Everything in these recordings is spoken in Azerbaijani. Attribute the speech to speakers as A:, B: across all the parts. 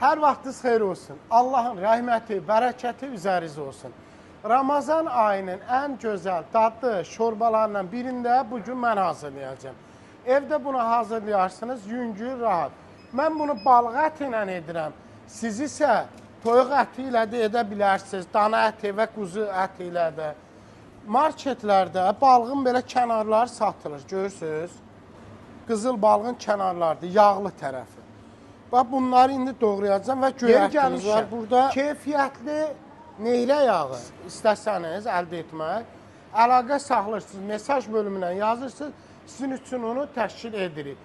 A: Hər vaxtınız xeyir olsun. Allahın rəhməti, bərəkəti üzərinizə olsun. Ramazan ayının ən gözəl, dadlı şorbalarından birində bugün mən hazırlayacağım. Evdə bunu hazırlayarsınız, yüngül, rahat. Mən bunu balıq əti ilə edirəm. Siz isə toyuq əti ilə də edə bilərsiniz. Dana əti və quzu əti ilə də. Marketlərdə balığın belə kənarları satılır, görürsünüz. Qızıl balığın kənarlardır, yağlı tərəfi. Bax, bunları indi doğrayacağım və göyərtimiz var burada. Keyfiyyətli neyrə yağı istəsəniz əldə etmək, əlaqə saxlayırsınız, mesaj bölümündən yazırsınız, sizin üçün onu təşkil edirik.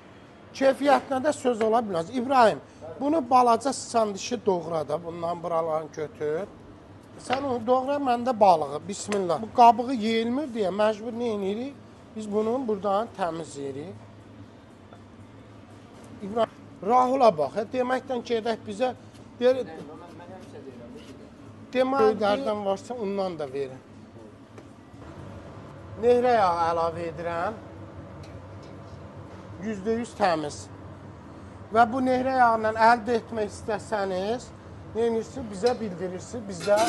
A: Keyfiyyətinə də söz ola bilməz. İbrahim, bunu balaca sıçan dişi doğra da, bundan buralarını götür. Sən onu doğra, mən də balığı, bismillah. Bu qabığı yeyilmir deyə məcbur nə edirik? Biz bunu buradan təmizləyirik. İbrahim, Rahula bax, deməkdən gedək bizə demək öylərdən varsa ondan da verin. Nehrə yağı əlavə edirəm. %100 təmiz. Və bu nehrə yağından əldə etmək istəsəniz, nə edirsiniz, bizə bildirirsiniz, bizə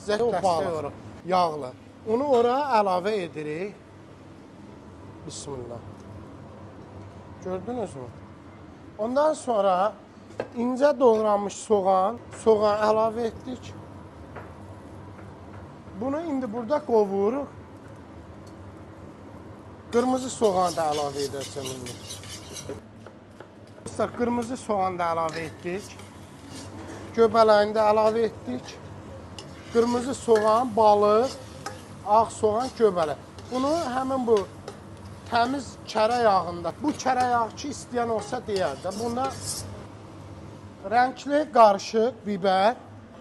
A: dəstək olur, yağlı. Onu ora əlavə edirik. Bismillah. Gördünüz mü? Ondan sonra incə doğranmış soğan əlavə etdik. Bunu indi burada qovuruq. Qırmızı soğan da əlavə edəcəm indi. Qırmızı soğan da əlavə etdik. Göbələyini də əlavə etdik. Qırmızı soğan, balıq, ağ soğan, göbələ. Bunu həmin bu təmiz kərə yağında, bu kərə yağı ki, istəyən olsa deyər də, buna rəngli qarışıq biber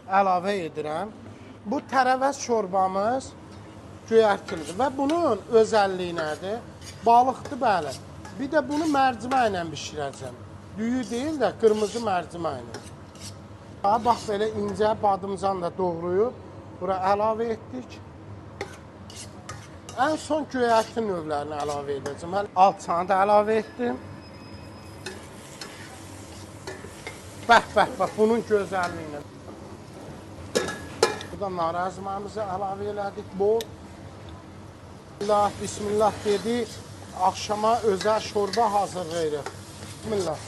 A: əlavə edirəm. Bu tərəvəz şorbamız göyərtilidir və bunun özəlliyi nədir? Balıqdır, bəli. Bir də bunu mərcimə ilə bişirəcəm. Düyü deyil də, qırmızı mərcimə ilə. Bax, belə incə badımcan da doğrayıb, bura əlavə etdik. Ən son göyərti növlərini əlavə edəcəm. Alçanı da əlavə etdim. Bəh, bunun gözəlliyinə. Burada nar əzmamızı əlavə elədik, bol. Bismillah dedik, axşama özəl şorba hazırlayırıq. Bismillah.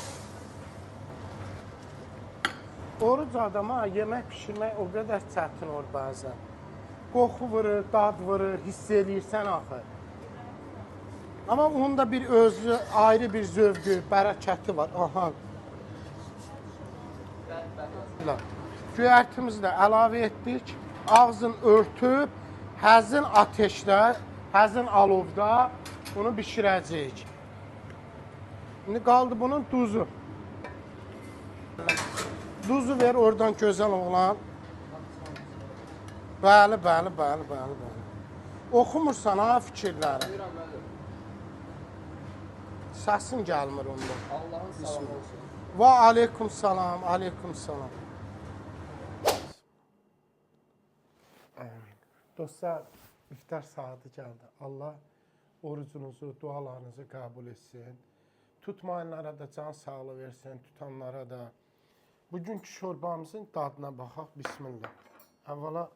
A: Oruc adama yemək pişirmək o qədər çətin olur bəzən. Qoxu vurur, dad vurur, hiss eləyirsən axı. Amma onun da bir özü, ayrı bir zövqü, bərəkəti var. Aha. Göyərtimizi də əlavə etdik. Ağzını örtüb, həzin ateşdə, həzin alovda bunu bişirəcəyik. İndi qaldı bunun duzu. Duzu ver oradan gözəl oğlan. Bəli. Oxumursan ha fikirləri. Səsin gəlmir onda.
B: Allahın salamı olsun.
A: Və aleykum salam, aleykum salam. Dostlar, iftar saati gəldi. Allah orucunuzu, dualarınızı qəbul etsin. Tutmayanlara da can sağlığı versin, tutanlara da. Bugünkü şorbamızın dadına baxaq. Bismillah. Əvvəla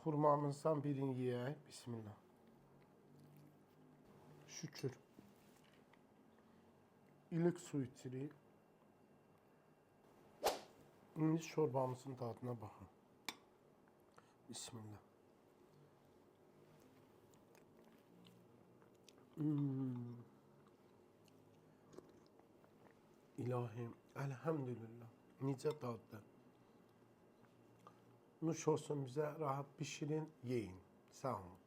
A: xurmamızdan birini yeyək. Bismillah. Şükür. İlik su içirik. İndi şorbamızın dadına baxın. Bismillah. İlahim, elhamdülillah. Necə daddır. Nuş olsun bizə, rahat pişirin, yeyin. Sağ olun.